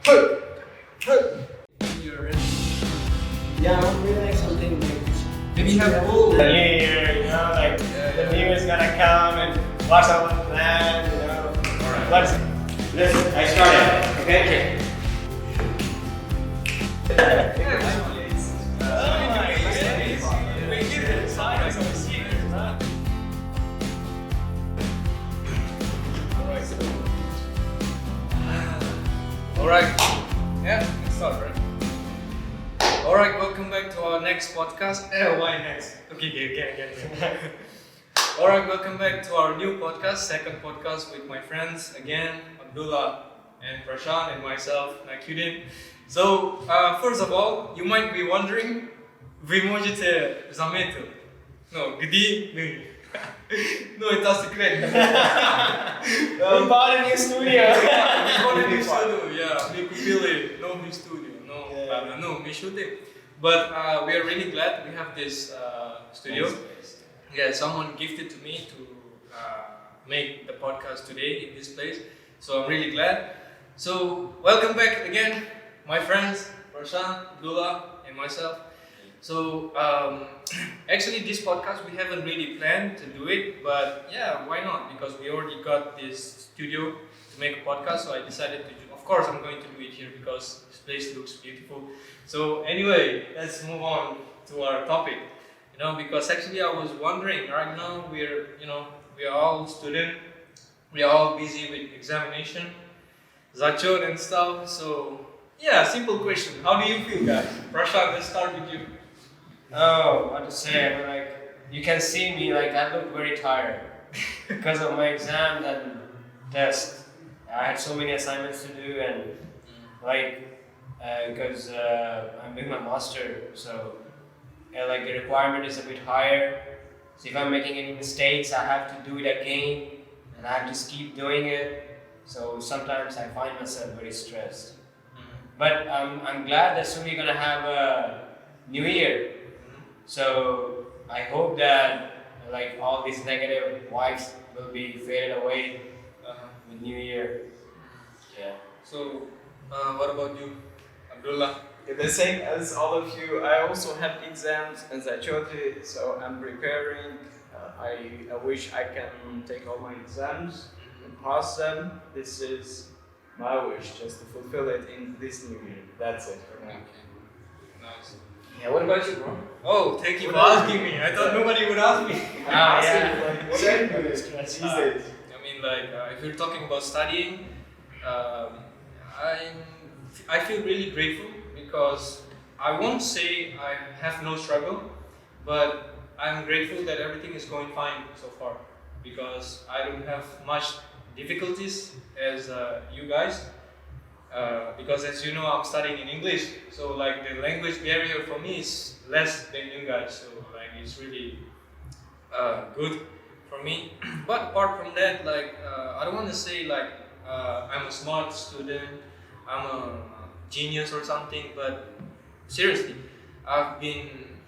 You're ready. Yeah, I would really like something like Maybe have goal. The new year, the new year's gonna come and what's our plan, Alright. Listen, I started, okay? Alright. Yeah, let's start, right? Alright, welcome back to our next podcast. Why next? Okay. Alright, welcome back to our new podcast, second podcast with my friends again, Abdullah and Prashant and myself, Naqiudin. So, first of all, you might be wondering, вы можете заметить? No, где мы? No, это секрет. We bought a new studio. We купили новый студию. No, we shooting. But we are really glad we have this studio. Yeah, someone gifted to me to make the podcast today in this place. So I'm really glad. So welcome back again, my friends, Prashant, Abdullah, and myself. So actually this podcast we haven't really planned to do it, but yeah, why not? Because we already got this studio to make a podcast, so I decided to of course I'm going to do it here because this place looks beautiful. So anyway, let's move on to our topic. Because actually I was wondering, right now we are all students, we are all busy with examination, zachot and stuff. So yeah, simple question. How do you feel, guys? Prashant, let's start with you. Oh, what to say? You can see me, I look very tired because of my exams and tests. I had so many assignments to do, and because I'm doing my master, so the requirement is a bit higher. So if I'm making any mistakes, I have to do it again, and I have to keep doing it. So sometimes I find myself very stressed. But I'm glad that soon we're gonna have a new year. So I hope that all these negative vibes will be faded away with New Year. Yeah. So what about you, Abdullah? The same as all of you, I also have exams and zachoti, so I'm preparing. I wish I can take all my exams and pass them. This is my wish, just to fulfill it in this new year. That's it for now. Okay. Nice. Yeah. What about you, bro? Oh, thank you for asking me. I thought nobody would ask me. What are you doing these days? If you're talking about studying, I feel really grateful because I won't say I have no struggle, but I'm grateful that everything is going fine so far because I don't have much difficulties as you guys. Because as you know, I'm studying in English, so the language barrier for me is less than you guys. So it's really good for me. But apart from that, I don't want to say I'm a smart student, I'm a genius or something. But seriously, I've been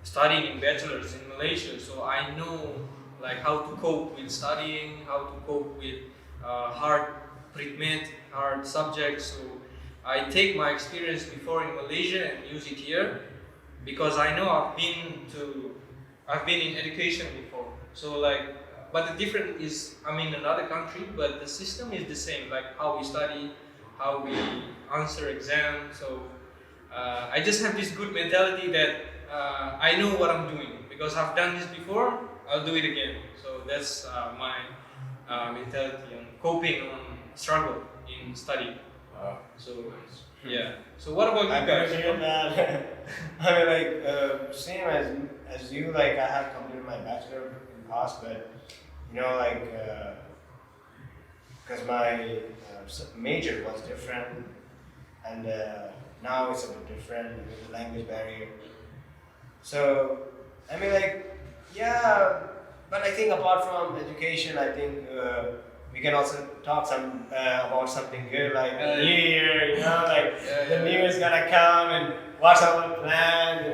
studying in bachelor's in Malaysia, so I know how to cope with studying, how to cope with hard treatment, hard subjects. So I take my experience before in Malaysia and use it here because I know I've been in education before. So but the difference is I'm in another country, but the system is the same. How we study, how we answer exams. So I just have this good mentality that I know what I'm doing because I've done this before. I'll do it again. So that's my mentality on coping on struggle in study. So yeah. So what about you guys? Same as you. I have completed my bachelor in past, but because my major was different, and now it's a bit different with the language barrier. So yeah, but I think apart from education, I think we can also talk about something good New Year, the new year's gonna come and what's our plan,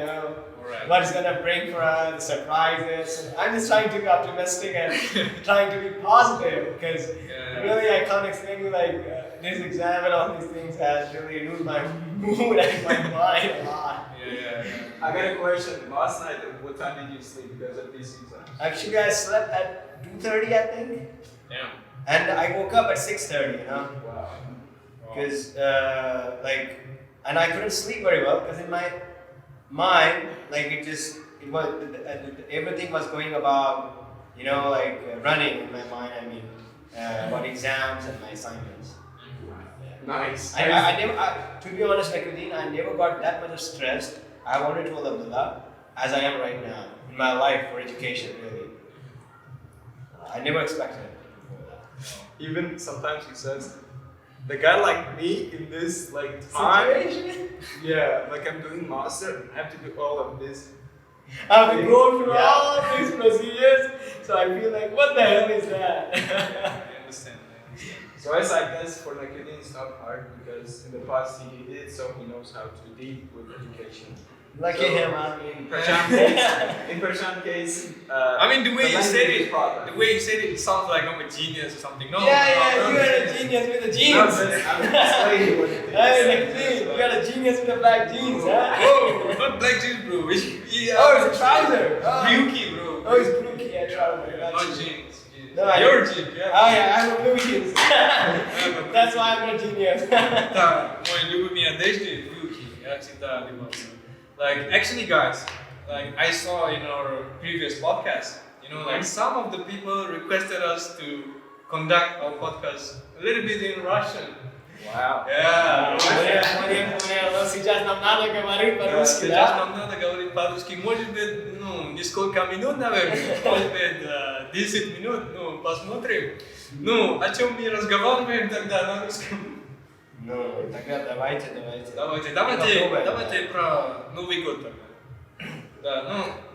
Alright. what it's gonna bring for us, the surprises. I'm just trying to be optimistic and trying to be positive because really I can't explain you this exam and all these things has really ruined my mood and my mind a lot. I got a question. Last night, what time did you sleep because of this exam? Actually, I slept at 2:30, I think, Yeah. and I woke up at 6:30. Wow. Because and I couldn't sleep very well because in my mind, everything was going about, running in my mind. I mean, about exams and my assignments. Nice. To be honest, Naqiudin, I never got that much stressed. I wanted to Alhamdulillah as I am right now in my life for education. Really, I never expected it before that. Even sometimes he says, the guy like me in this time, yeah, I'm doing master, I have to do all of this. I've been going through all these procedures, so I feel like, what the hell is that? I understand. So as I guess for Naqiudin it's not hard because in the past he did it, so he knows how to deal with education. Lucky him, I In mean. Prashant case, I mean, the way you said language it, problem. the way you said it sounds like I'm a genius or something. No, Yeah, you are a genius with the No, jeans. but I'm explaining what it is. Hey, Naqiudin, you got a genius with the black jeans, huh? Whoa, not black jeans, bro. Oh, it's a trouser. Ryuki, bro. Oh, it's blue key, yeah, trouser. Not Got you. jeans. No, I- Your jeans, yeah. Oh yeah, I have a blue jeans. That's why I'm a genius. Да, мой любимый одежды брюки. Я всегда любил. Actually, guys, I saw in our previous podcast, some of the people requested us to conduct our podcast a little bit in Russian. Wow. Yeah. Сейчас нам надо говорить по-русски, Сейчас да? нам надо говорить по-русски. Может быть, несколько минут, наверное. Может быть, 10 минут. Посмотрим. О чем мы разговариваем тогда на русском? Ну, тогда давайте. Давайте про Новый год тогда. Да,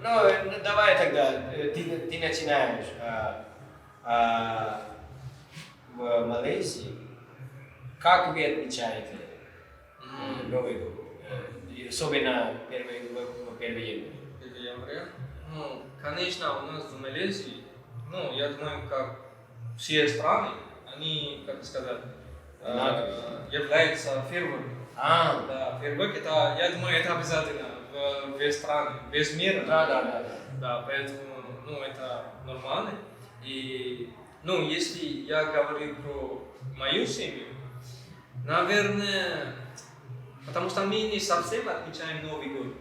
Ну, давай тогда, ты начинаешь. В Малайзии, как вы отмечаете Новый год? Особенно первый январь. 1 января. Конечно, у нас в Малайзии, я думаю, как все страны, они, как сказать, являются фейерверком. Да, фейерверк это, я думаю, это обязательно в весь страны, весь мир. Да, поэтому, это нормально. И, если я говорю про мою семью, наверное, потому что мы не совсем отмечаем Новый год.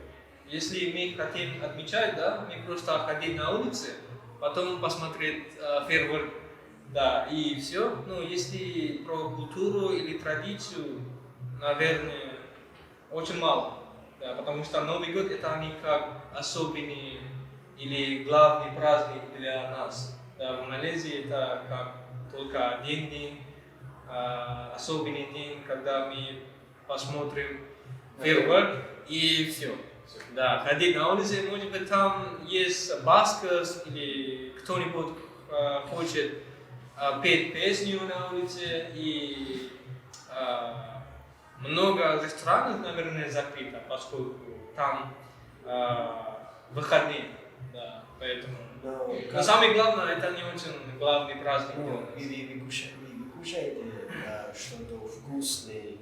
Если мы хотим отмечать, мы просто ходить на улице, потом посмотреть фейерверк, и все. Если про культуру или традицию, наверное, очень мало. Да, потому что Новый год это не как особенный или главный праздник для нас. Да, в Малайзии это как только один день, особенный день, когда мы посмотрим фейерверк и все. Да, ходить на улице, может быть, там есть баскерс или кто-нибудь хочет петь песню на улице, и много ресторанов, наверное, закрыто, поскольку там выходные, да, поэтому. Но самое главное, это не очень главный праздник. Вы кушаете что-то вкусное?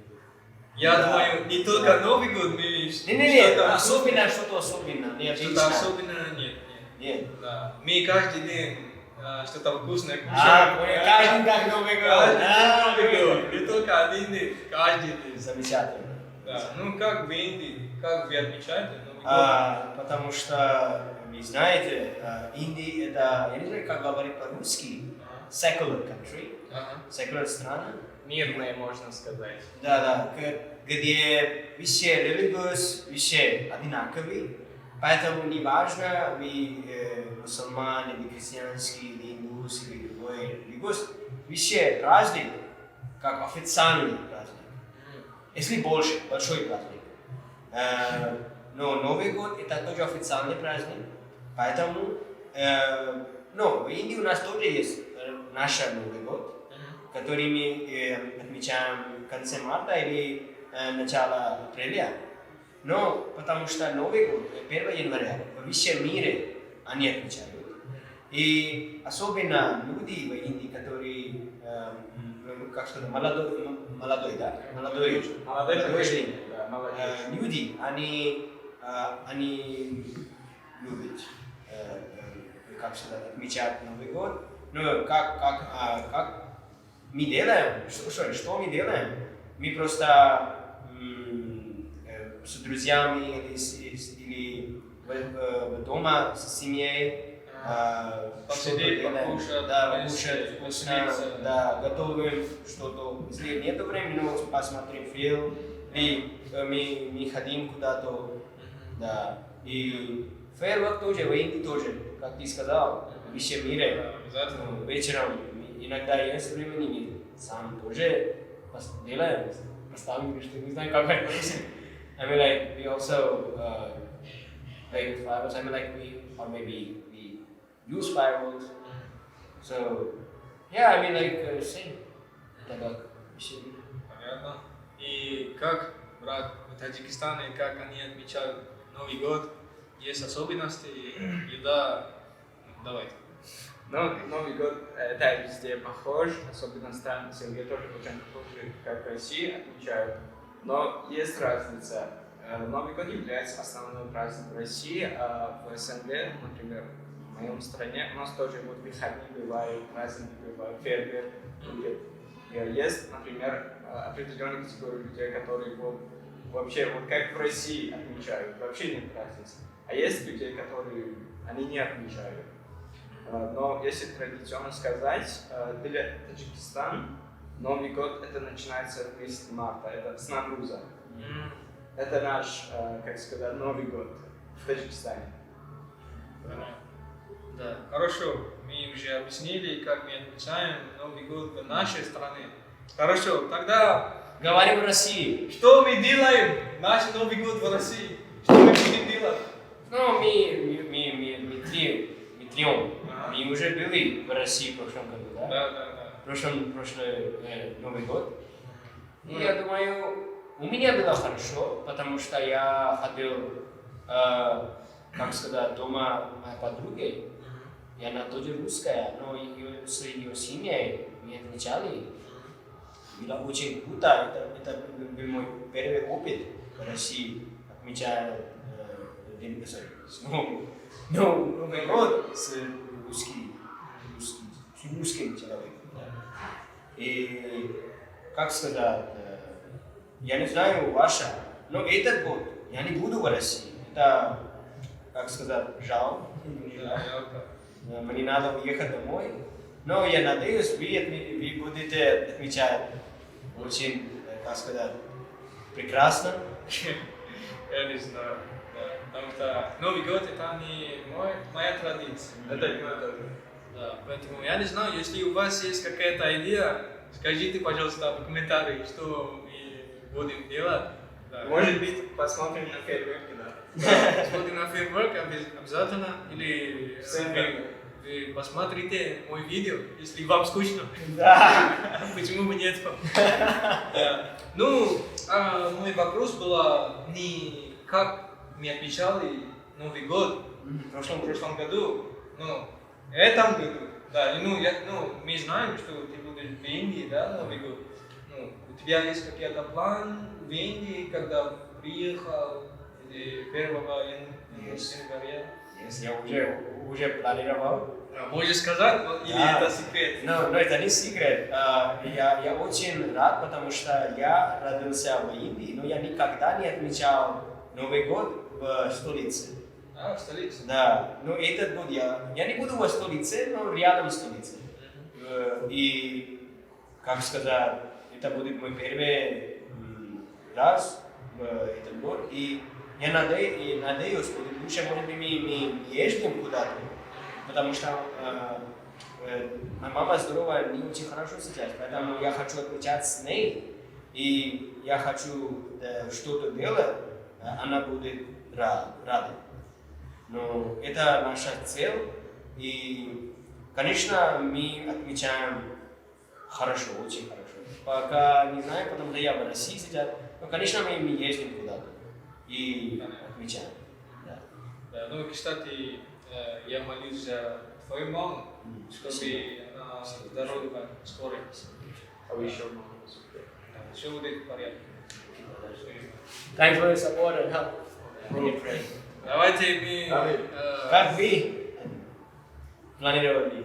Я думаю, не только Новый год, мы Не, особенно что-то особенное. что-то особенное нет. Да. Мы каждый день что-то вкусное кушаем. Каждый день Новый год. Новый год. Не только один день, каждый день. Замечательно. Да. Как в Индии, как вы отмечаете Новый год? Потому что, вы знаете, Индия это, я не знаю, как говорить по-русски, secular country, secular страна. Мирное, можно сказать. Да, где все religious, все одинаковые, поэтому не важно, вы мусульман, или христианский, или индус, или другой religious, все праздник, как официальный праздник, если большой праздник. Но Новый год это тоже официальный праздник, поэтому, в Индии у нас тоже есть наш Новый год, который мы отмечаем в конце марта или начало апреля. Но потому что Новый год, 1 января, во всем мире они отмечают. И особенно люди в Индии, которые, как сказать, молодой, да? Молодой поколение. Да, молодежь. Люди, они любят, как сказать, отмечать Новый год. Ну, как мы делаем, что мы делаем? Мы просто с друзьями или дома с семьей Посидеть, покушать, покушать вкусно, да, готовим что-то. Если нет времени, ну, посмотрим фильм, и мы ходим куда-то, да. И фейерверк тоже, в Индии тоже, как ты сказал, в всем мире. Обязательно. Вечером иногда есть времени, мы сам тоже делаем, поставим, что не знаю, как это. I mean, like, we also play with fireworks. I mean, like, maybe we use fireworks. So, yeah, I mean, like, same. Это как все. Понятно. И как, брат, в Таджикистане, как они отмечают Новый год? Есть особенности, еда? Давайте. Но Новый год это везде похож, особенно страны СНГ тоже очень похожи, как в России отмечают. Но есть разница. Новый год является основным праздником в России, а в СНГ, например, в моей стране, у нас тоже вот выходные бывают, праздники бывают, фейерверк будет. И есть, например, определенные категории людей, которые вот, вообще, вот как в России отмечают, вообще нет разницы. А есть людей, которые они не отмечают. Но если традиционно сказать, для Таджикистана Новый год это начинается в месяце марта, это с Навруза. Это наш, как сказать, Новый год в Таджикистане. Да. Хорошо, мы уже объяснили, как мы отмечаем Новый год в нашей стране. Хорошо, тогда Говорим в России. что мы делаем наш Новый год в России? Что мы будем делать? Ну, мы трем. Ага. Мы уже были в России в прошлом году, да? Да. Прошлый Новый год. И я думаю, у меня было хорошо, потому что я ходил, как сказать, дома моей подруги. И она тоже русская, но с ее семьей мы отмечали. Было очень круто. Это был мой первый опыт в России, отмечая Новый год с русским человеком. Да. И, как сказать, я не знаю ваша, но этот год я не буду в России. Это, как сказать, жалко. Мне надо уехать домой. Но я надеюсь, вы будете отмечать очень, как сказать, прекрасно. Я не знаю. Да. Потому что Новый год это не моя традиция. Это не надо. Да. Поэтому я не знаю, если у вас есть какая-то идея, скажите, пожалуйста, в комментариях, что мы будем делать. Да. Может быть, посмотрим на фейерверки, да? Да, смотрим на фейерверк обязательно, или Фейерверк. вы посмотрите мой видео, если вам скучно. Да. Почему бы нет? Да. Ну, мой вопрос был не как мы отмечали Новый год в прошлом году, но в этом году. Да, мы знаем, что ты будешь в Индии, да, Новый год. Ну, у тебя есть какие-то планы в Индии, когда приехал 1 января? Я уже планировал. Можешь сказать, или Да. это секрет? Но это не секрет. Я очень рад, потому что я родился в Индии, но я никогда не отмечал Новый год в столице. В столице? Да, но этот год я не буду в столице, но рядом с столицей. И, как сказать, это будет мой первый раз в этом год. И я надеюсь, что в будущем, может быть, мы ездим куда-то, потому что моя мама здоровая, не очень хорошо сейчас, поэтому я хочу отмечать с ней, и я хочу что-то делать, она будет рада. Но это наша цель, и, конечно, мы отмечаем хорошо, очень хорошо. Пока не знаю, потому что я в России сейчас, но, конечно, мы ездим куда-то. и отмечаем. Да. Да, ну и, кстати, я молюсь за твою маму, чтобы она здорова скоро. I wish your mom was okay. Все будет в порядке. Thanks for your support and help. Really pray. Давайте мы... Как вы планировали?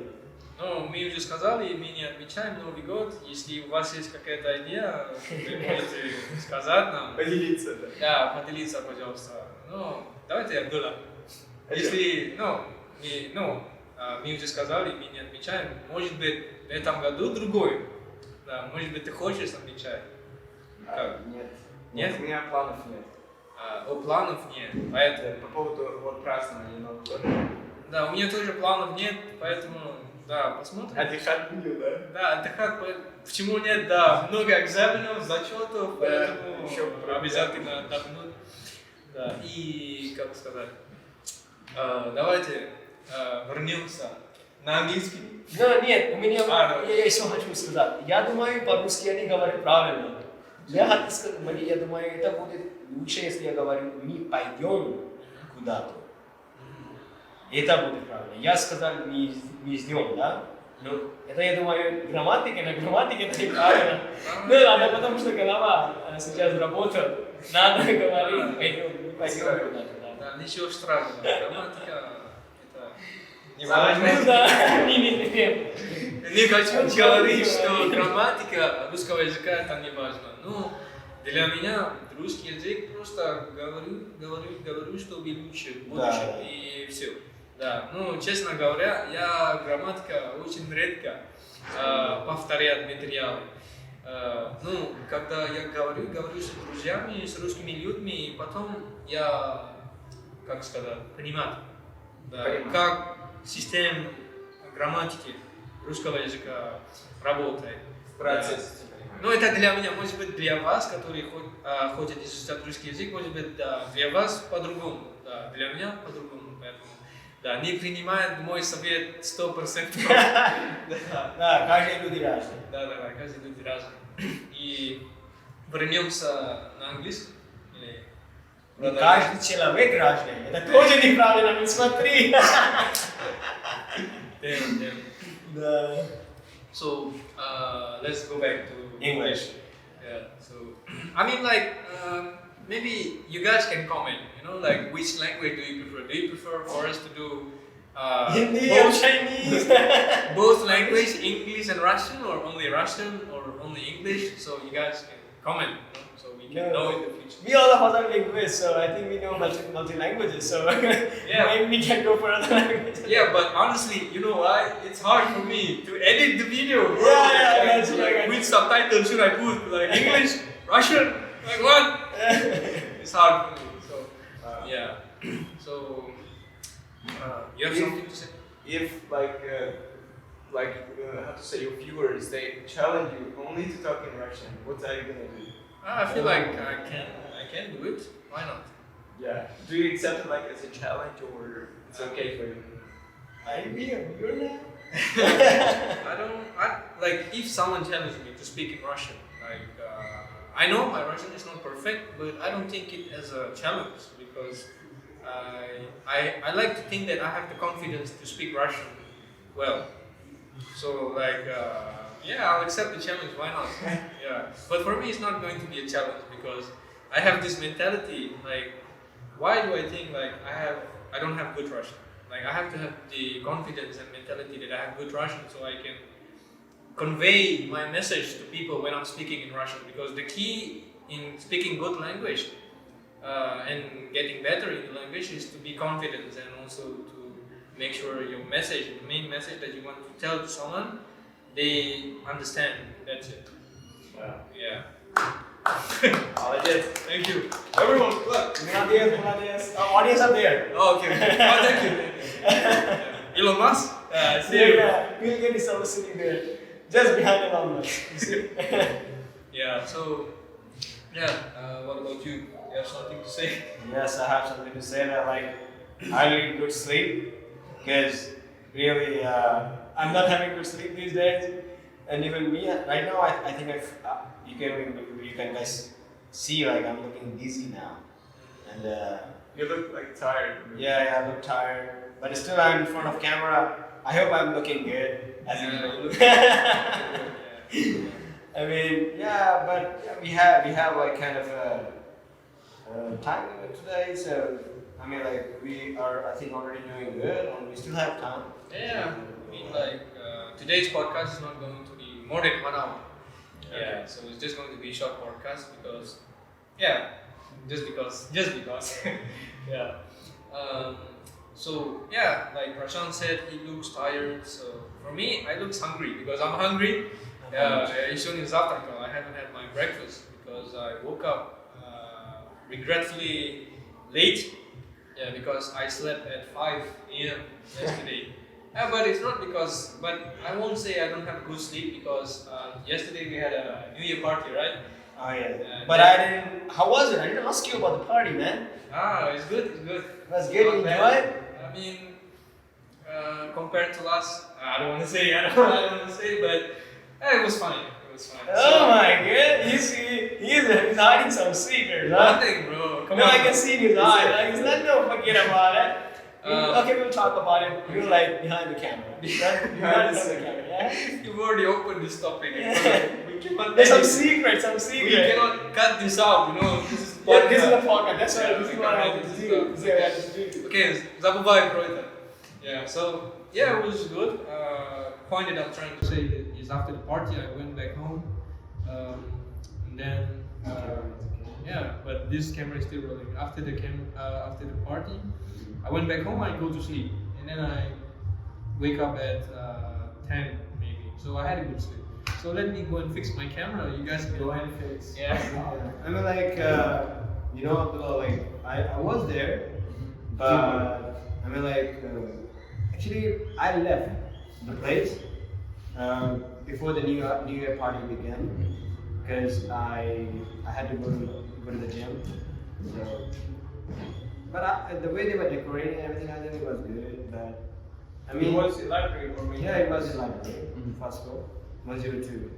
Ну, мы уже сказали, мы не отмечаем Новый год. Если у вас есть какая-то идея, вы можете сказать нам. Поделиться, да. Да, поделиться, пожалуйста. Ну, давайте Абдулла. Если, мы уже сказали, мы не отмечаем. Может быть, в этом году другой. Да, может быть, ты хочешь отмечать? Как? Нет. Нет? У меня планов нет. Планов нет, поэтому... По поводу вот празднования Нового года. Да, у меня тоже планов нет, поэтому, да, посмотрим. Отдыхать буду, да? Да, отдыхать, почему нет, да, много экзаменов, зачетов, поэтому еще обязательно отдохнуть. Да, и, как сказать, давайте вернемся на английский. Да, нет, у меня Да. я еще хочу сказать. Я думаю, по-русски я не говорю правильно. Я хочу сказать, я думаю, это будет лучше, если я говорю, мы пойдем куда-то. Это будет правильно. Я сказал, мы ждем, да? Но это, я думаю, грамматика, на грамматике это неправильно. Ну ладно, потому что голова сейчас работает. Надо говорить, пойдем куда-то. Да, ничего страшного, грамматика, это не Ну важно. да, не. Не хочу говорить, что грамматика русского языка это не важно. Ну, для меня русский язык просто говорю, чтобы лучше в будущем и все. Да, ну, честно говоря, я грамматика очень редко повторяю материалы. Ну, когда я говорю с друзьями, с русскими людьми, и потом я, как сказать, понимаю, да, как система грамматики русского языка работает. Процесс. Ну, это для меня, может быть, для вас, которые хотят изучать русский язык, может быть, да, для вас по-другому, да, для меня по-другому, поэтому, да, не принимает мой совет 100%. Да, каждый люди разные. Да, каждый люди разный. И вернемся на английский? Или... Не каждый человек разный. Это тоже неправильно, не смотри. Damn. Да. So, let's go back to English. Yeah, so, I mean, like, maybe you guys can comment, like, which language do you prefer? Do you prefer for us to do Hindi or both, Chinese? both language, English and Russian, or only English? So you guys can comment, so we can know in the future. We all have other languages, so I think we know multi languages, so maybe we can go for other languages. Yeah, but honestly, you know why? It's hard for me to edit the video. Bro. Yeah, that's like, right. which subtitle should I put? Like English, Russian, like what? It's hard for me. So yeah. So you have something to say? If how to say, your viewers, they challenge you only to talk in Russian, what are you gonna do? I feel like I can do it. Why not? Yeah. Do you accept it like as a challenge, or it's okay for you? I be a viewer now? Like if someone challenges me to speak in Russian, like I know my Russian is not perfect, but I don't think it as a challenge because I like to think that I have the confidence to speak Russian well. So like yeah, I'll accept the challenge. Why not? Yeah, but for me it's not going to be a challenge because I have this mentality like why do I think like I don't have good Russian? Like I have to have the confidence and mentality that I have good Russian so I can convey my message to people when I'm speaking in Russian because the key in speaking good language and getting better in the language is to be confident and also to make sure your message, the main message that you want to tell to someone, they understand. That's it. Yeah. Молодец. Thank you. Everyone, look. Молодец. Audience up there. Oh, okay. Oh, thank you. Elon Musk? See you. Yeah, Bill Gates is always sitting there, just behind Elon Musk. You see? Yeah, so, what about you? You have something to say? Yes, I have something to say that I need good sleep because really I'm not having good sleep these days, and even me right now I think you can guys see I'm looking dizzy now, and You look like tired. yeah, I look tired, but still I'm in front of camera. I hope I'm looking good as usual. I mean, yeah, but yeah, we have like kind of a time limit today, so I mean, like we are, I think, already doing good, and we still have time. Yeah, I mean, like today's podcast is not going to be more than 1 hour. Yeah, so it's just going to be a short podcast because, yeah, just because, yeah. So yeah, like Prashant said, he looks tired. So for me, I look hungry because I'm hungry. Yeah, soon is afternoon. I haven't had my breakfast because I woke up regretfully late. Yeah, because I slept at 5 a.m. yesterday. Yeah, but it's not because. But I won't say I don't have good sleep because yesterday we had a New Year party, right? Oh yeah. But I didn't. How was it? I didn't ask you about the party, man. It's good. It's good. It was good. You enjoy it? I mean, compared to last, I don't want to say, but it was funny. It was funny. Oh my god, he's hiding some secrets, huh? Nothing, bro. Come No, on. I can see in his eye. Like, he's not gonna forget about it. Okay, we'll talk about it. You're like behind the camera. Behind the camera, yeah? You've already opened this topic. We cannot. There's some secrets, We cannot cut this out. This is podcast. Yeah, this is the podcast. That's Yeah, right. This is what I have to do. This is what I have to do. Okay, Zabubay Proita. Yeah, so yeah, it was good. Point that I'm trying to say is after the party, I went back home, and then yeah, but this camera is still rolling. After the party, I went back home. I go to sleep, and then I wake up at 10 maybe. So I had a good sleep. So let me go and fix my camera. You guys can Go and fix. Yeah. I mean, like, like, I was there, but I mean, like, actually, I left the place before the New Year party began because I had to go to the gym. So, but the way they were decorating everything, I think it was good. But I mean, It was in library or maybe? yeah, it was in library, first floor, 102.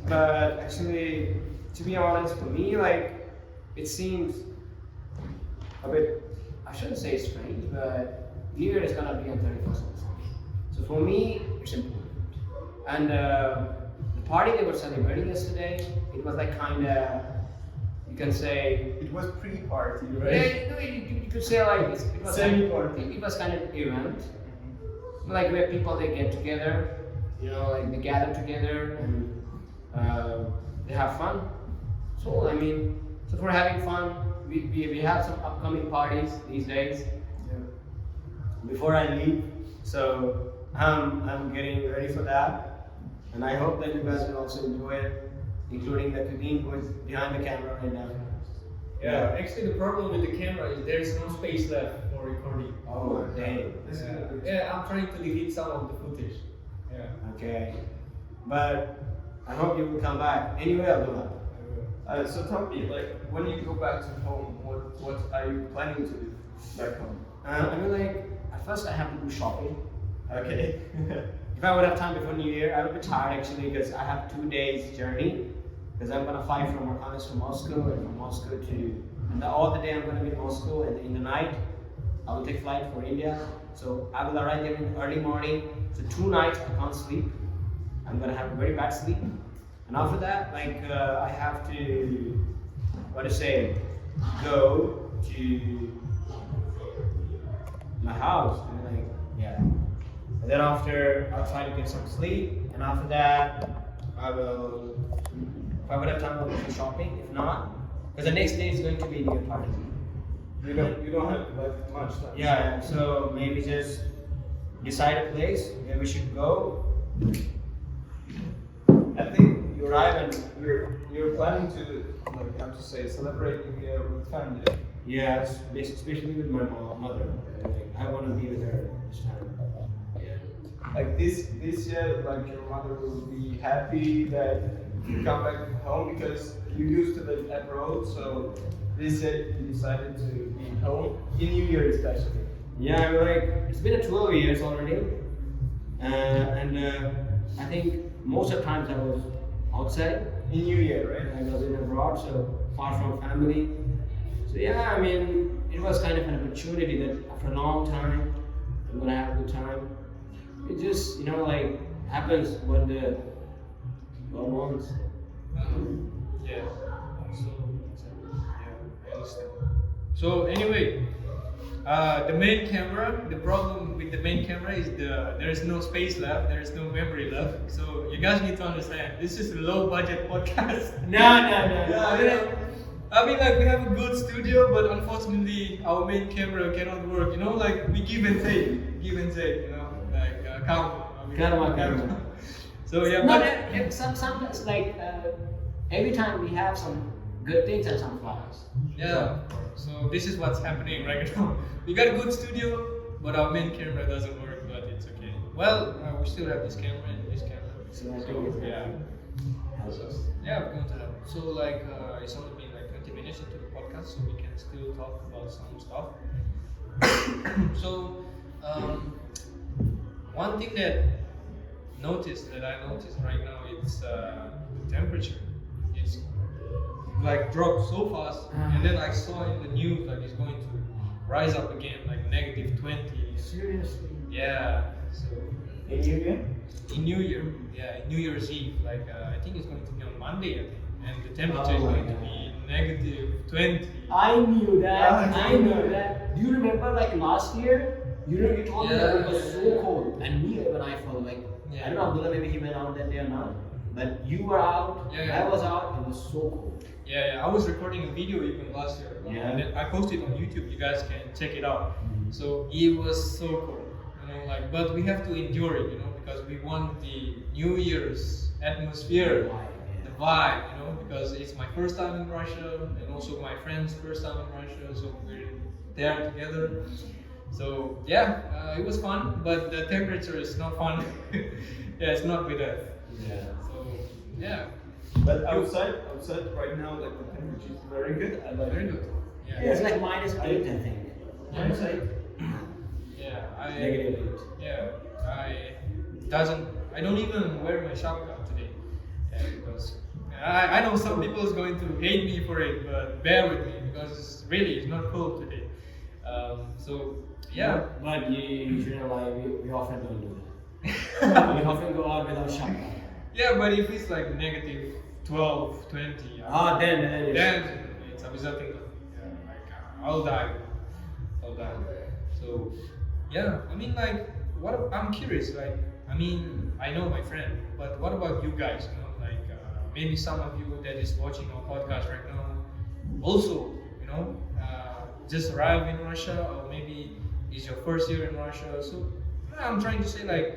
But actually, to be honest, for me, like, it seems a bit, I shouldn't say strange, but New Year is gonna be on 31st. So for me, it's important. And the party they were celebrating yesterday, it was like kinda, you can say, It was pre-party, yeah, right? no, you could say like it was Semi-party. It was kind of event, like where people they get together, like they gather together and they have fun. So I mean, so for having fun, we have some upcoming parties these days. Before I leave, so I'm getting ready for that, and I hope that you guys will also enjoy it, including the Naqiudin who is behind the camera right now. Yeah, actually the problem with the camera is there's no space left for recording. Oh, dang. Yeah, I'm trying to delete some of the footage. Yeah. Okay, but I hope you will come back. Anyway, I'll do that. So tell me, like, when you go back to home, what are you planning to do back home? I mean, like, at first I have to do shopping. Okay. If I would have time before New Year, I would be tired actually because I have 2 days journey. Because I'm gonna fly from Arkhangelsk to Moscow and from Moscow to, and all the day I'm gonna be in Moscow, and in the night I will take flight for India. So I will arrive there in the early morning. So 2 nights I can't sleep. I'm gonna have very bad sleep. And after that, like I have to, go to my house. And like, yeah. And then after, I'll try to get some sleep. And after that, I will, if I would have time, I'll go shopping. If not, because the next day is going to be New Year party. You don't have like much time. Yeah, so maybe just decide a place where we should go. I think You arrive and you're planning to, like, how to say, celebrate New Year with family. yes, especially with my mother. I want to be with her this time. Like this year, like your mother will be happy that you come back home because you used to live abroad. So this year you decided to be home in New Year especially. Yeah, I mean, like it's been 12 years already, and I think most of the times I was outside In New Year, right? I was in abroad, so far from family. So yeah, I mean, it was kind of an opportunity that after a long time, I'm gonna have a good time. It just, like happens when the God wants. Yeah. So yeah, I understand. So anyway, the main camera. The problem with the main camera is there is no space left. There is no memory left. So you guys need to understand. This is a low budget podcast. No. I mean, like we have a good studio, but unfortunately our main camera cannot work. Like we give and take. Like count. Karma. So yeah, No, but sometimes like every time we have some good things and some flaws. yeah. So this is what's happening right now. We got a good studio, but our main camera doesn't work. But it's okay. Well, we still have this camera and this camera. So I think it's Yeah. helps us. Yeah, we're going to have. So like, it's only been like 20 minutes into the podcast, so we can still talk about some stuff. So, one thing that I noticed right now is the temperature. It's like dropped so fast, and then I saw in the news like it's going to rise up again, like -20. Seriously? Yeah. So In India? in New Year, New Year's Eve, like I think it's going to be on Monday, I think, and the temperature is Oh my going to be -20. I knew that. Ah, I knew that. Do you remember like last year? You told me that it was so cold, and me when I felt like I don't know, Abdullah, maybe he went out that day or not, but you were out. Yeah. I was out. It was so cold. Yeah, I was recording a video even last year. Yeah. And then I posted on YouTube. You guys can check it out. So it was so cool, but we have to endure it, because we want the New Year's atmosphere, the vibe, because it's my first time in Russia and also my friend's first time in Russia, so we're there together. So yeah, it was fun, but the temperature is not fun. Yeah, it's not with us. Yeah. So yeah, But outside right now, like the temperature is very good. I like very it. good. Yeah, it's like -8, I think. Outside. Yeah, -8. I don't even wear my shapka today, because I know some people is going to hate me for it, but bear with me because it's not cold today. So yeah, But you shouldn't lie. We often don't do that. We often go out without shaka. yeah, but if it's like -12, 20, Then then it's обязательно. I'll die. So yeah, I mean like, I'm curious. Like, I mean, I know my friend, but what about you guys? Like maybe some of you that is watching our podcast right now, also, just arrived in Russia, or maybe it's your first year in Russia. So I'm trying to say like,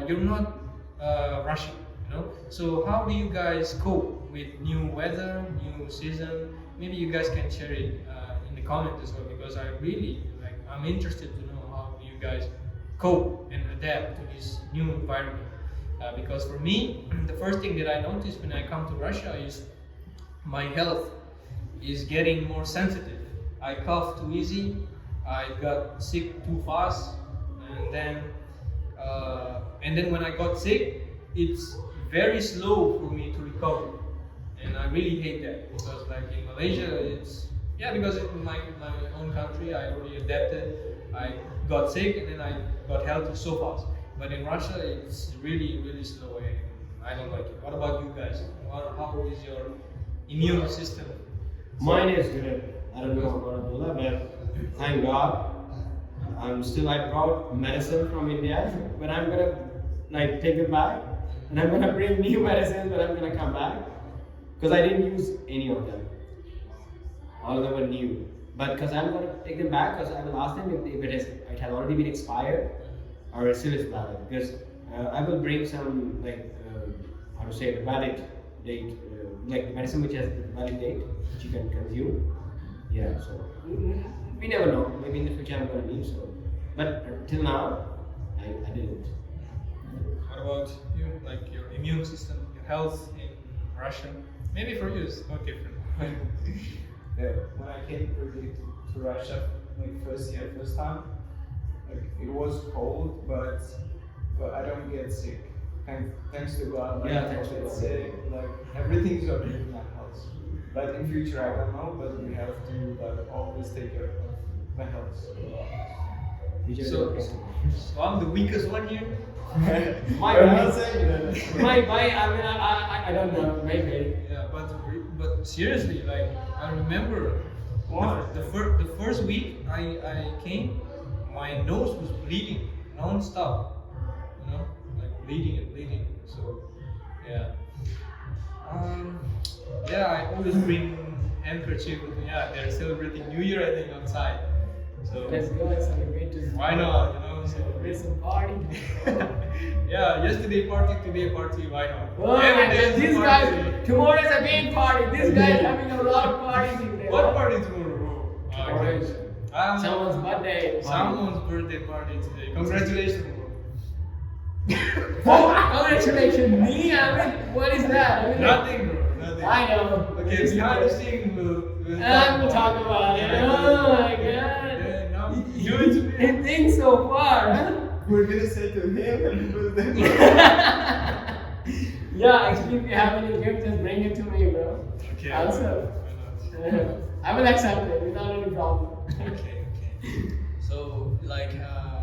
you're not Russian, So how do you guys cope with new weather, new season? Maybe you guys can share it in the comment as well, because I'm interested to know how you guys cope and adapt to this new environment. Because for me, the first thing that I noticed when I come to Russia is my health is getting more sensitive. I cough too easy, I got sick too fast, and then when I got sick, it's very slow for me to recover, and I really hate that, because like in Malaysia, because in my own country I already adapted. I got sick and then I got healthy so fast, but in Russia it's really slow, and I don't like it. What about you guys? How is your immune system? Mine is good. I don't know about Abdullah, but thank God. I brought medicine from India, but I'm gonna take it back, and I'm gonna bring new medicine when I'm gonna come back, because I didn't use any of them. All of them were new, but because I'm gonna take them back, because I will ask them if it has already been expired or it still is valid. Because I will bring some the valid date, like the medicine which has the valid date which you can consume. Yeah, so we never know. Maybe in the future I'm gonna need so, but till now I didn't. What about you? Like your immune system, your health in Russia? Maybe for you it's not different. When I came to Russia, like first time, like it was cold, but I don't get sick. Thanks to God. Like, Yeah, I thanks don't to get God. sick. Like everything's okay in my house. But in future, I don't know. But we have to always take care of my health. So I'm the weakest one here. My We're bad. not saying that. I mean, I don't know, maybe. Yeah, but seriously, like I remember What? the first week I came, my nose was bleeding non-stop, you know, like bleeding and bleeding. So yeah, yeah, I always bring handkerchief with me. Yeah, they're celebrating New Year, I think, outside. So Let's go and celebrate this. why not? You know, Celebrate celebrate. some party. Yeah, yesterday party, today party. Why not? Oh my Every day God, is a these party. guys, tomorrow's a big party. This guy is having a lot of parties in there. What party tomorrow, bro? Tomorrow is someone's birthday. Someone's birthday party today. Congratulations, bro. Oh, congratulations, me? I mean, what is that? I mean, Nothing, bro. Nothing. I know. Okay, behind the scene, we'll I'm gonna talk about it. Oh my God. Yeah, now do it to me. He thinks so far, huh? We're gonna say to him and we'll then. Yeah, actually, if you have any gift, just bring it to me, bro. Okay. Also, Why not? I will accept it without any problem. Okay. So, like,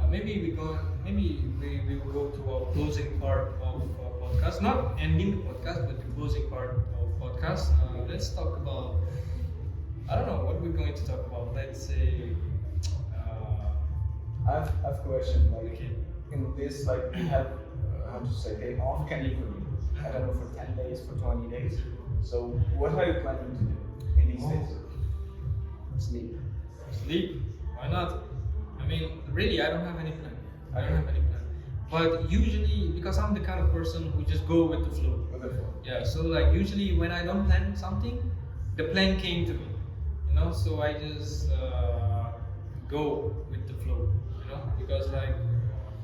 maybe we will go to our closing part of our podcast. Not ending the podcast, but the closing part of podcast. Let's talk about. I don't know what we're going to talk about. Let's say. I've a question. Like Okay. in this, like we have how to say day off. Can you I don't know for 10 days, for 20 days. So what are you planning to do in these days? Sleep. Sleep. Why not? I mean, really, I don't have any plan. I don't have any plan. But usually, because I'm the kind of person who just go with the flow. With the phone. Yeah. So like usually when I don't plan something, the plan came to me. You know. So I just go with the flow. You know, because like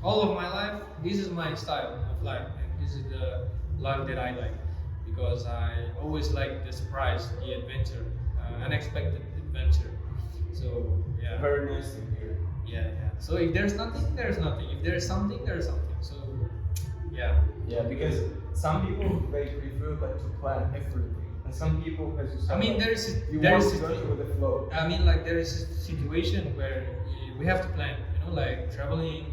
all of my life, this is my style of life, and this is the life that I like. Because I always like the surprise, the adventure, unexpected adventure. So yeah. Very nice to hear. Yeah. So if there's nothing, there's nothing. If there's something, there's something. So yeah. Yeah, because some people they prefer like to plan everything, and some people, as you said, I mean, you want to go with the flow. I mean, like there is a situation where we have to plan. You know, like traveling,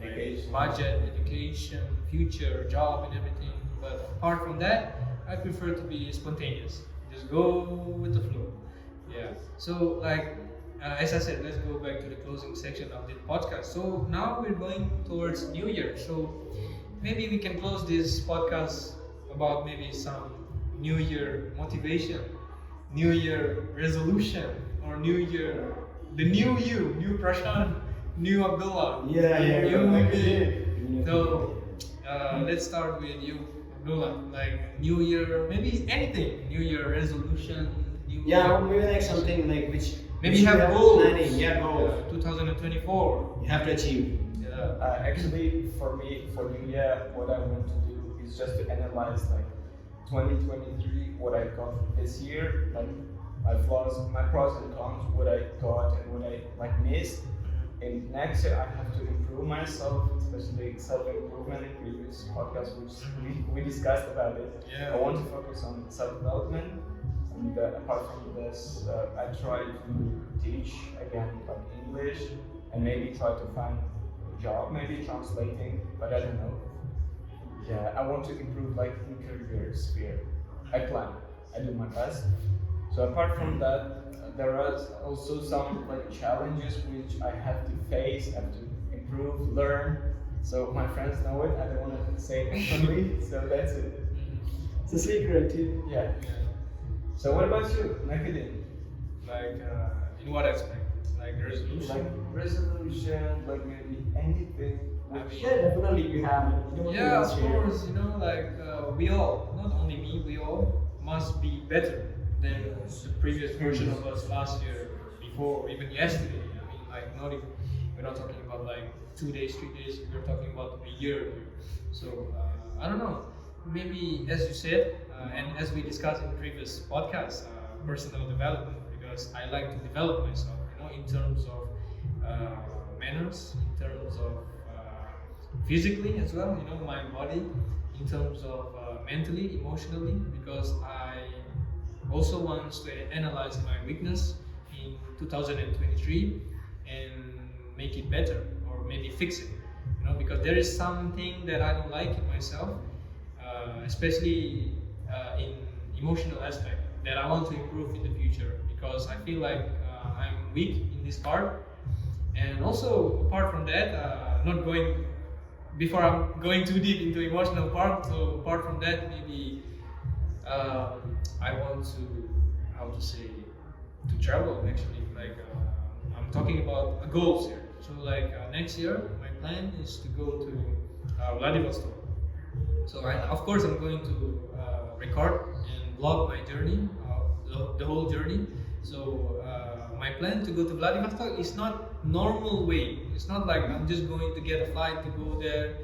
Education. budget, education, future, job, and everything. But apart from that, I prefer to be spontaneous. Just go with the flow. Yeah. So like. As I said, let's go back to the closing section of the podcast. So now we're going towards New Year. So maybe we can close this podcast about maybe some New Year motivation, New Year resolution, or New Year, the new you, new Prashant, new Abdullah. new me. So let's start with you, Abdullah. Like New Year, maybe anything. New Year resolution. New Yeah, Year. maybe like something like which. Maybe which you have are goals. Planning. Yeah, goals. 2024. You have to achieve. Yeah. Actually, for me, for New Year, what I want to do is just to analyze like 2023, what I got this year, like my flaws, my pros and cons, what I got and what I like missed. And next year, I have to improve myself, especially self-improvement. In previous podcast, which we discussed about it. Yeah. I want to focus on self-development. And apart from this, I try to teach again like English and maybe try to find a job, maybe translating, but I don't know. Yeah, I want to improve like in career sphere. I plan, I do my best. So apart from that, there are also some like challenges which I have to face, have to improve, learn. So my friends know it. I don't want to say it openly. So that's it. It's a secret too. Yeah. So what about you, Naqiudin? Like in what aspect? Like resolution. Like resolution, like maybe anything. Yeah, definitely you have it. You don't Yeah, want of to share. course. You know, like we all, not only me, we all must be better than the previous version of us last year, before, or even yesterday. I mean, like not even. We're not talking about like 2 days, 3 days. We're talking about a year. So I don't know. Maybe as you said, and as we discussed in previous podcasts, personal development, because I like to develop myself. You know, in terms of manners, in terms of physically as well, you know, my body, in terms of mentally, emotionally, because also wants to analyze my weakness in 2023 and make it better, or maybe fix it. Because there is something that I don't like in myself, especially in emotional aspect, that I want to improve in the future, because I feel like I'm weak in this part. And also, apart from that, not going before I'm going too deep into emotional part. So apart from that, maybe I want to, how to say, to travel actually. Like I'm talking about goals here. So like next year, my plan is to go to Vladivostok. So of course I'm going to record and vlog my journey, the whole journey. So my plan to go to Vladivostok is not normal way. It's not like I'm just going to get a flight to go there.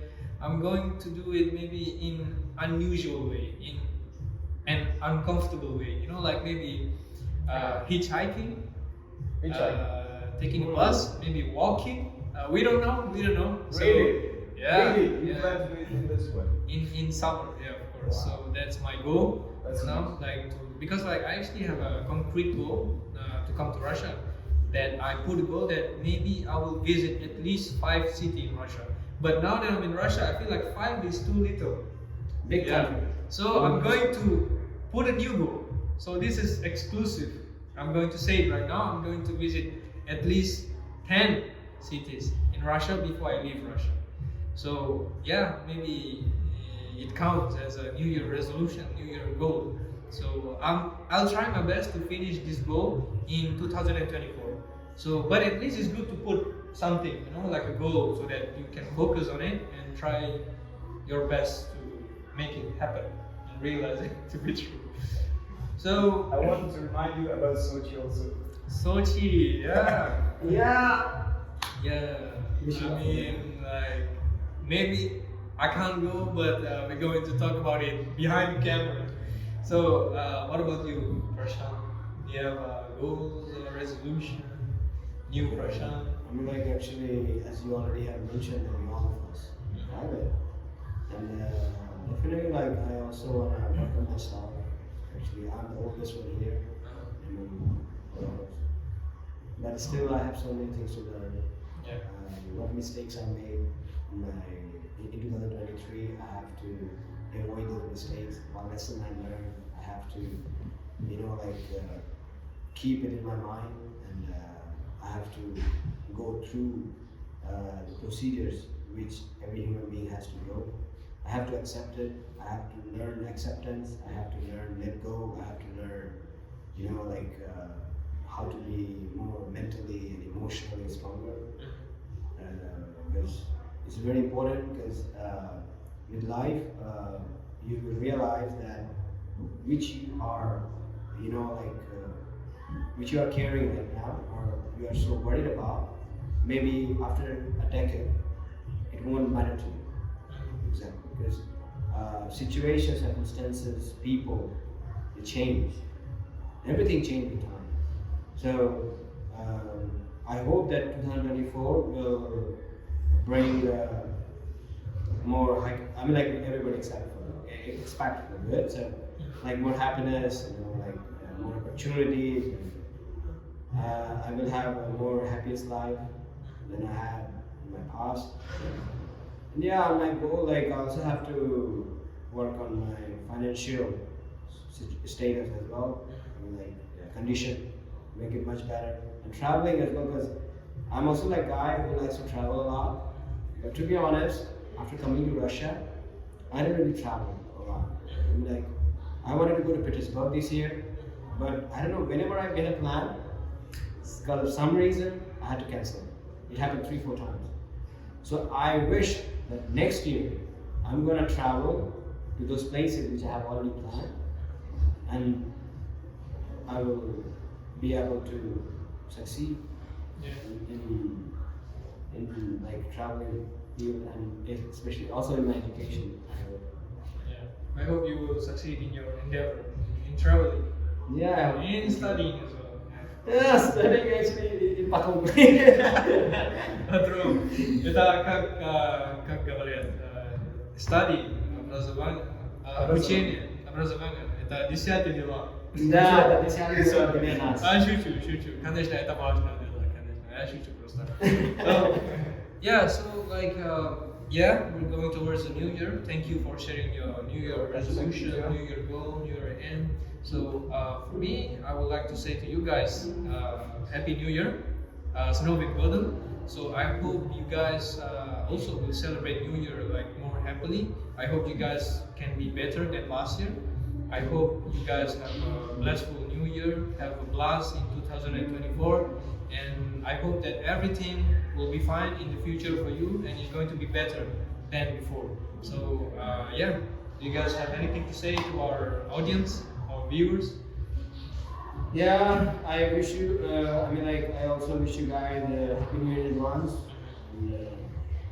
I'm going to do it maybe in unusual way, in an uncomfortable way. Like maybe hitchhiking, taking a bus, maybe walking. We don't know. So, Really? yeah. Really? You Yeah. plan to do it in this way? In summer, yeah, of course. Wow. So that's my goal. That's now, because I actually have a concrete goal to come to Russia. That I put a goal that maybe I will visit at least 5 cities in Russia. But now that I'm in Russia, I feel like 5 is too little. Big country. So I'm going to put a new goal. So this is exclusive. I'm going to say it right now. I'm going to visit at least 10 cities in Russia before I leave Russia. So yeah, maybe it counts as a New Year resolution, New Year goal. So I'll try my best to finish this goal in 2024. So, but at least it's good to put something, like a goal, so that you can focus on it and try your best to make it happen and realize it to be true. So I want to remind you about Sochi also. Sochi, yeah. Yeah. Yeah, I mean, like, maybe I can't go, but we're going to talk about it behind the camera. So, what about you, Prashant? Do you have goals, resolution, new Prashant? I mean, like actually, as you already have mentioned, that we all of us have it, and definitely, like I also want to work on myself. Actually, I'm the oldest one here, but still, I have so many things to learn. Yeah. What mistakes I made in 2023, I have to avoid those mistakes. What lesson I learned, I have to, keep it in my mind, and I have to go through the procedures which every human being has to go. I have to accept it. I have to learn acceptance. I have to learn let go. I have to learn, how to be more mentally and emotionally stronger. Because it's very important, because with life you will realize that which you are, which you are carrying right now, or you are so worried about, maybe after a decade it won't matter to you. Exactly, because situations, circumstances, people, they change. Everything changes with time. So I hope that 2024 will bring more high, everybody expect for good. So like more happiness, more opportunities. I will have a more happiest life than I had in my past. And yeah, my goal, I also have to work on my financial status as well, condition, make it much better, and traveling as well, because I'm also a guy who likes to travel a lot. But to be honest, after coming to Russia, I didn't really travel a lot. I wanted to go to Petersburg this year, but I don't know, whenever I get a plan, because of some reason, I had to cancel it. It happened 3-4 times. So I wish that next year, I'm going to travel to those places which I have already planned, and I will be able to succeed in traveling field, and especially also in my education. Yeah. I hope you will succeed in your endeavor in traveling. Yeah. And studying as well. Yeah, studying actually потом. True. Это как говорят, study, образование, обучение, образование. Это 10 дела. Да, ты сядешь для нас. Шучу. Конечно, это важно дело, конечно. Я шучу просто. Yeah, so like, yeah, we're going towards the new year. Thank you for sharing your new year resolution, new year goal, new year end. So for me, I would like to say to you guys, Happy New Year. Snowing Golden. So I hope you guys also will celebrate New Year like more happily. I hope you guys can be better than last year. I hope you guys have a blissful New Year, have a blast in 2024, and I hope that everything will be fine in the future for you, and it's going to be better than before. So yeah, do you guys have anything to say to our audience, our viewers? Yeah, I wish you. I also wish you guys a happy New Year in advance. And,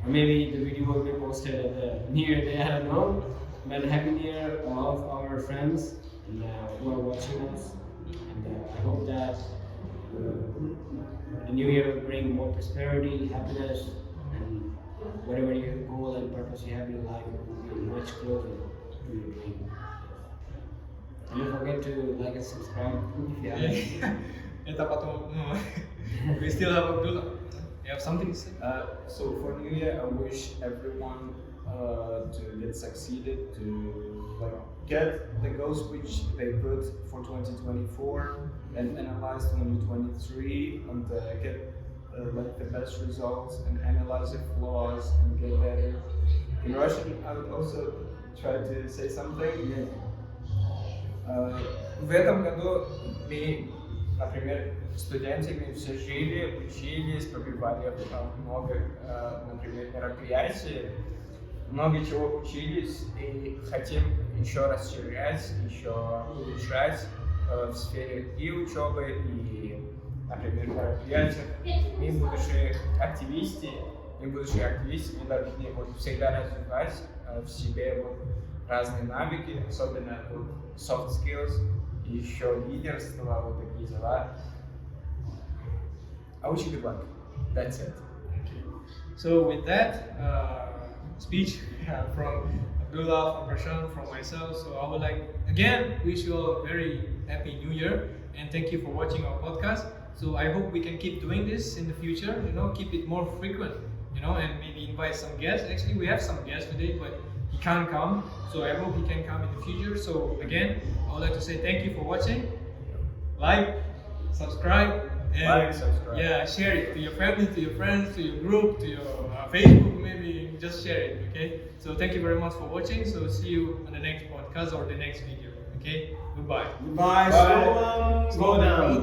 maybe the video will be posted at the New Year day. I don't know. But happy New Year, all of our friends and who are watching us. And I hope that the New Year will bring more prosperity, happiness, and whatever your goal and purpose you have in life will be much closer to your dream. And don't forget to like and subscribe if you haven't. Это потом, we still have Abdullah. You have something to say? So for New Year, I wish everyone to get succeeded, to like get the goals which they put for 2024 and analyze 2023 and get like the best results and analyze the flaws and get better. In Russian, I would also try to say something. В этом году мы, например, студентами все жили, учились, побывали много, например, мероприятий, много чего учились и хотим еще расширять, еще улучшать в сфере и учебы, и, например, мероприятий. Мы, будущие активисты, мы должны вот всегда развивать в себе вот разные навыки, особенно вот soft skills, и еще лидерство, вот такие дела. I wish you good luck. That's it. Okay. So with that speech from Abdullah, from Prashant, from myself, so I would like again wish you all a very happy New Year and thank you for watching our podcast. So I hope we can keep doing this in the future. Keep it more frequent. And maybe invite some guests. Actually, we have some guests today, but he can't come. So I hope he can come in the future. So again, I would like to say thank you for watching. Like, subscribe, and yeah, share it to your family, to your friends, to your group, to your Facebook. Maybe just share it. Okay. So thank you very much for watching. So see you on the next podcast or the next video. Okay. Goodbye. Goodbye. Slow down.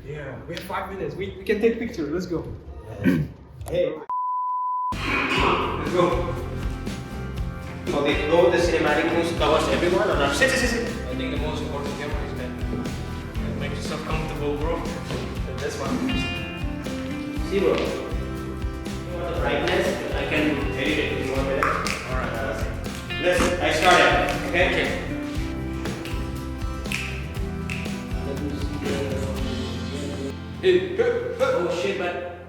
Yeah, we have 5 minutes. We can take picture. Let's go. Hey. Let's go. So the cinematic moves covers everyone or not? Sit. I think the most important camera is that. Make yourself comfortable, bro. This one. See, bro. You want the brightness? I can edit it if you want it. Alright. Listen, I started. Okay? Hey, Oh shit, but